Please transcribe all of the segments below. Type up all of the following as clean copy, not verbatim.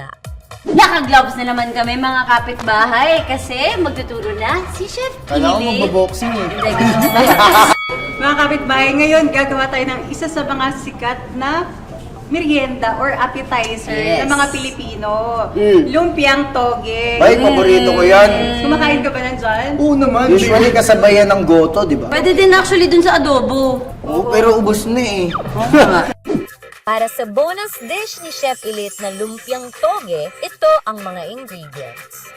Arina. Naka-gloves na naman kami mga kapitbahay kasi magtuturo na si Chef Kala ko Philip. magbaboxing eh. Hindi, gusto ba? Mga kapitbahay, ngayon gagawa tayo ng isa sa mga sikat na merienda or appetizer Yes. ng mga Pilipino. Lumpiang toge. Ay, paborito ko yan. Kumakain ka ba nandyan? Oo naman. Usually kasabayan ng goto, di ba? Pwede din actually dun sa adobo. Oo, pero ubos na eh. Para sa bonus dish ni Chef Elite na lumpiang toge, ito ang mga ingredients.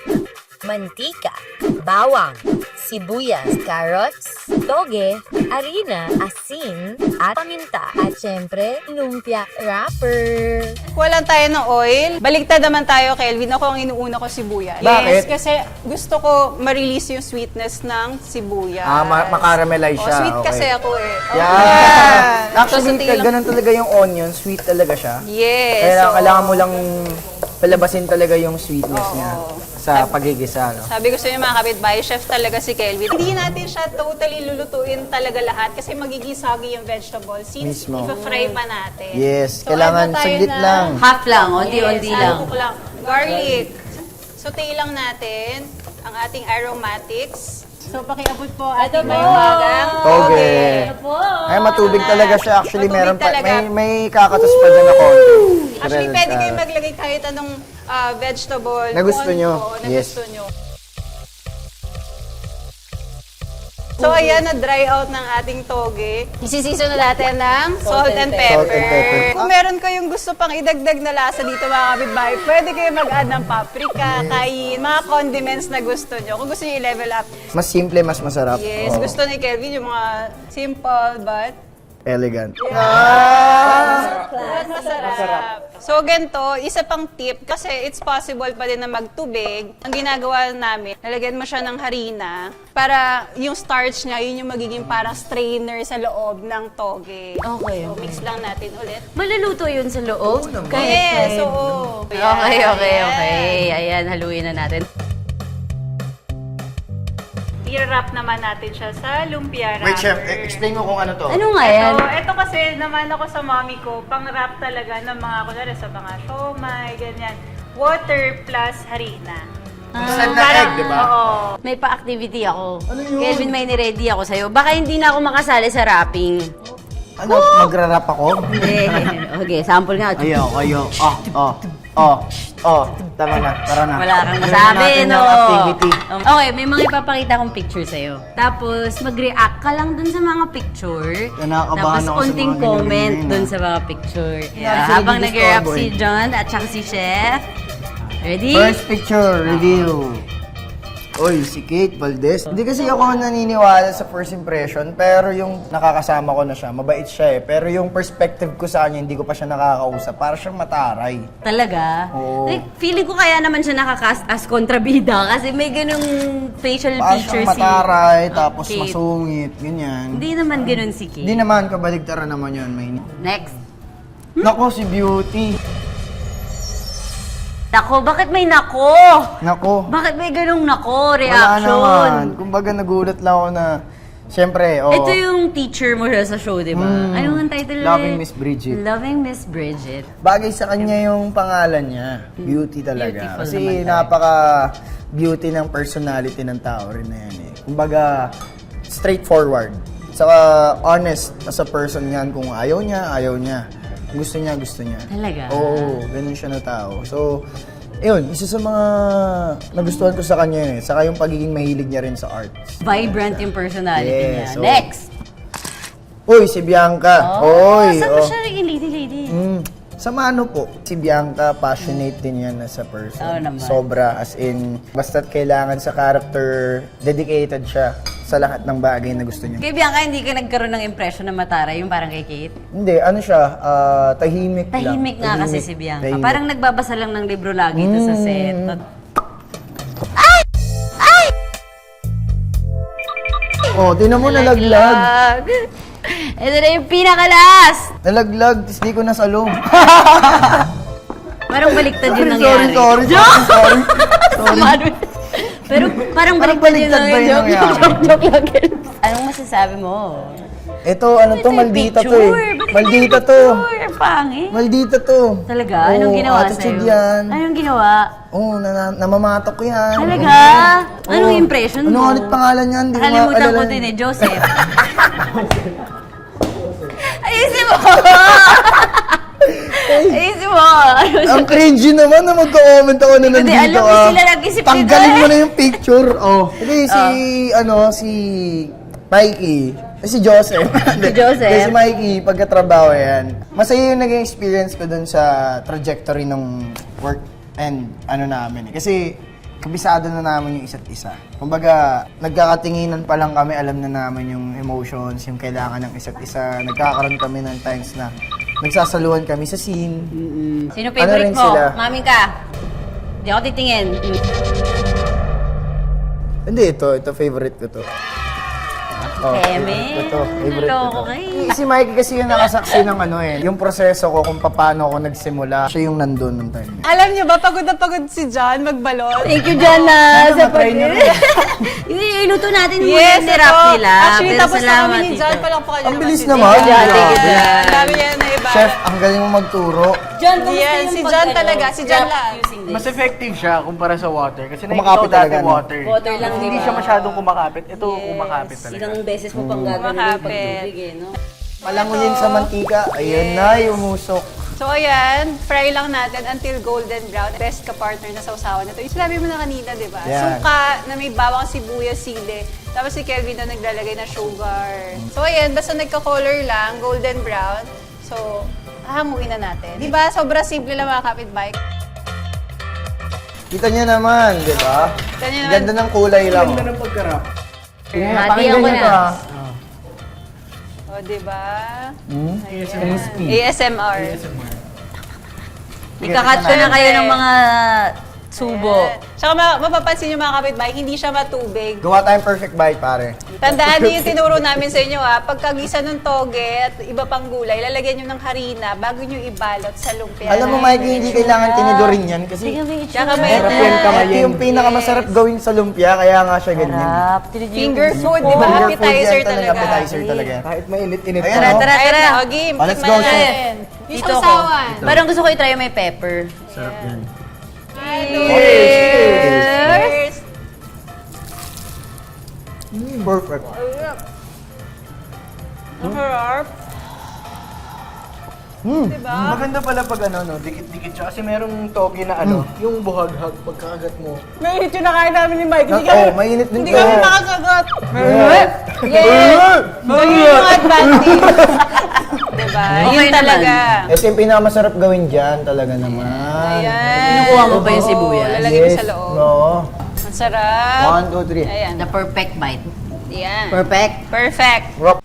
Mantika, bawang, sibuyas, carrots, toge, harina, asin, at paminta. At syempre, lumpia wrapper. Walang tayo ng oil. Baliktad naman tayo, Kelvin. Ako ang inuuna ko sibuyas. Bakit? Yes, kasi gusto ko ma-release yung sweetness ng sibuyas. Makaramelize siya. Sweet okay. kasi ako eh. Yeah. Actually, So, sa tingin ganun talaga yung onion. Sweet talaga siya. Yes. Kaya so, kailangan mo lang palabasin talaga yung sweetness niya sa pagigisa. No? sabi ko sa inyo mga kapitbahay, chef talaga si Kelvin. Hindi natin siya totally lulutuin talaga lahat kasi magiging soggy yung vegetables since Mismo. ipa-fry pa natin. Yes, So, kailangan ano tayo saglit na- lang. Half lang, onti-onti Yes, lang. half lang. Garlic. Saute lang natin ang ating aromatics. So, pakiabot po ating mahiwagang Toge. Ay, matubig talaga siya. Actually, Matubig meron pa, talaga. may kakatas pa dyan na konti. Actually, Pero, pwede kayo maglagay kahit anong vegetable. Na gusto kung nyo. ano, na Yes. gusto nyo. So, ayan, na-dry out ng ating toge. Isisiso na natin ng salt and pepper. Salt and pepper. Kung meron kayong gusto pang idagdag na lasa dito mga kapitbahay, pwede kayo mag-add ng paprika, kain, mga condiments na gusto nyo. Kung gusto nyo i-level up. Mas simple, mas masarap. Yes, Oo. gusto ni Kelvin yung mga simple but Elegant. masarap. So, ganito, isa pang tip, kasi it's possible pa din na magtubig. Ang ginagawa namin, nalagyan mo siya ng harina para yung starch niya, yun yung magiging parang strainer sa loob ng toge. Okay. So, mix lang natin ulit. Maluluto yun sa loob? Yes, oo. Okay. Ayan, haluin na natin. I-wrap naman natin siya sa lumpia wrapper. Wait, chef, explain mo kung ano to. Ano nga yan? Ito kasi naman ako sa mommy ko, pang-wrap talaga ng mga, kunwari sa mga siomay, ganyan. Water plus harina. Instant na egg, di ba? Oo. May pa-activity ako. Ano yun? Kelvin, may niready ako sa'yo. Baka hindi na ako makasali sa wrapping. Ano, magra-rap ako? Okay, sample nga. Ayaw. Tama na, tara na. Wala kang Gawin masabi, natin no? yung activity. Okay, may mga ipapakita kong picture sa'yo. Tapos, mag-react ka lang dun sa mga picture. Kinakabahan Tapos, ako sa unting mga comment ganyan-ganyan, dun sa mga picture. Yeah. Actually, Habang gusto nag-react ko, boy. si John at saka si Chef. Ready? First picture, review. Oy, si Kate Valdez. Hindi kasi ako naniniwala sa first impression, pero yung nakakasama ko na siya, mabait siya eh. Pero yung perspective ko sa kanya, hindi ko pa siya nakakausap. Para siyang mataray. Talaga? Oo. Like, feeling ko kaya naman siya nakakast as kontrabida kasi may ganung facial Para feature siyang mataray, tapos Kate. masungit, ganyan. Hindi naman ganun si Kate. Hindi naman, kabaligtaran naman yun. May... Next. Nako, si Beauty. Nako, bakit may nako? Nako. Bakit may ganung nako Wala reaction? naman. Kumbaga nagulat lang ako na, siyempre, oo. Ito yung teacher mo siya sa show, di ba? Ano ang title? Loving Miss Bridget. Loving Miss Bridget. Bagay sa kanya yung pangalan niya. Beauty talaga. Beautiful Kasi naman talaga. napaka-beauty ng personality ng tao rin na yan eh. Kumbaga, straightforward. Saka honest as a person yan. Kung ayaw niya. Kung gusto niya, gusto niya. Talaga? Oo, ganun siya na tao. So, yun, isa sa mga nagustuhan ko sa kanya yun eh. Saka yung pagiging mahilig niya rin sa arts. Vibrant yung personality Yes, niya. oo. Next! Uy, si Bianca. Oy, Saan ba oh. siya rin lady? Sa Mano po, si Bianca, passionate din yan as a person. Oo naman. Sobra, as in, basta't kailangan sa character, dedicated siya sa lahat ng bagay na gusto niya. Kay Bianca, hindi ka nagkaroon ng impression na mataray, yung parang kay Kate? Hindi, ano siya, tahimik lang. Tahimik nga kasi si Bianca. Tahimik. Parang nagbabasa lang ng libro lagi ito sa set. Oh, tinan mo, nalaglag. Ito na yung pinaka-last! Nalaglag, tapos di ko nasalong. Parang baliktad yung sorry, nangyari. sorry. Pero parang Parang baliktad yung baliktad ba yung nangyari. nangyari? Joke lang. Anong masasabi mo? Ito, ano to, maldita to eh. Maldita to. Picture, pangit. Maldita to. Talaga? Oo, Anong ginawa attitude sa'yo? yan. Anong ginawa? Oo, namamatok ko yan. Talaga? Anong Oo. impression mo? Ano ulit pangalan yan? Di ko Nakalimutan ko maalala. din eh, Joseph. Ayusin mo! Ayusin mo! Ang cringy naman na magka-comment ako na Hindi, nandito alam mo, ka. sila nag-isip nito Tanggalin eh. mo na yung picture. Oh. Hindi, si Mikey. Si Joseph. Si Joseph? Kasi si Mikey, pagkatrabaho yan. Masaya yung naging experience ko dun sa trajectory ng work and ano namin. Kasi kabisado na namin yung isa't isa. Kumbaga, nagkakatinginan pa lang kami, alam na namin yung emotions, yung kailangan ng isa't isa. Nagkakaroon kami ng times na nagsasaluhan kami sa scene. Sino Ano favorite rin mo? sila? Mami ka. Hindi ako titingin. Hindi, ito favorite ko to. Keme. Ito, favorite ko Loko to. kayo. Si Mikey kasi yung nakasaksi ng ano eh, yung proseso ko kung paano ako nagsimula. Siya yung nandun nung time niya. Alam niyo ba, pagod na pagod si John magbalot. Thank you, Jana. Sana Sa matry niyo rin. Iluto natin muna Yes, yung nirap ito. nila. Actually, Pero tapos na salamat, kami ni John. Tito. Palang po kayo Ang naman bilis si naman. John. Thank you, Grabe. John. Ang dami niya na iba. Chef, ang galing mo magturo. John, kumusta Yan, yung si pag- John ano, talaga, si John lang. using this? Mas effective siya kumpara sa water. Kasi nakikita Kumakapit ko dati talaga, no? water. Water lang, Hindi diba? siya masyadong kumakapit. Ito kumakapit talaga. Ilang beses mo pang gagawin yung Kumakapit. pagtubig eh, no? Palanguyin sa mantika. Ayun na, umusok. So ayan, fry lang natin until golden brown. Best ka-partner na sausawan na ito. Yung sinabi mo na kanina, di ba? Yan. Suka na may bawang sibuyas, sili. Tapos si Kelvin na naglalagay na sugar. So ayan, basta nagka-color lang, golden brown. So, hahanguin na natin. Di ba? Sobra simple lang mga kapitbahay. Kita niyo naman, di ba? Kita niyo naman. Ganda ng kulay lang. Ganda ng pagkarap. Hatiyan ko na. O, di ba? Crispy. ASMR. Ikakat ko na kayo ng mga subo. Ayan. Tsaka mapapansin nyo mga kapitbahay, hindi siya matubig. Gawa tayong perfect bite, pare. Tandaan niyo yung tinuro namin sa inyo ha, pagkagisa ng toge at iba pang gulay, lalagyan nyo ng harina bago nyo ibalot sa lumpia. Alam mo, Mikey, hindi kailangan tinidurin yan kasi Tsaka may sarap yan kamayin. Ito yung pinakamasarap gawin sa lumpia, kaya nga siya ganyan. finger food, di ba? Finger food Appetizer yan talaga. Appetizer talaga. Kahit mainit-init. Ayan, Tara, oh. tara, Ayun tara. na, o game. Oh, let's tikman go, na chef. natin. Yung Dito ko. sausawan. Parang gusto ko i-try yung may pepper. Sarap yan. Cheers! Perfect. Ang harap. Diba? Maganda pala pag ano, no, dikit-dikit siya. Kasi merong togi na ano, yung buhaghag pagkakagat mo. Mainit yung nakain namin ni Mike. Oh, mainit din Hindi to. kami makasagot. Yes! Yun yung advantage. diba? Okay Yun talaga. Ito yung pinakamasarap gawin dyan, talaga naman. Ayan. Kinukuha mo ba yung sibuyas? Lalagay mo sa loob. No. Ang sarap. 1, 2, 3. Ayan. The perfect bite. Ayan. Perfect? Perfect. Rock.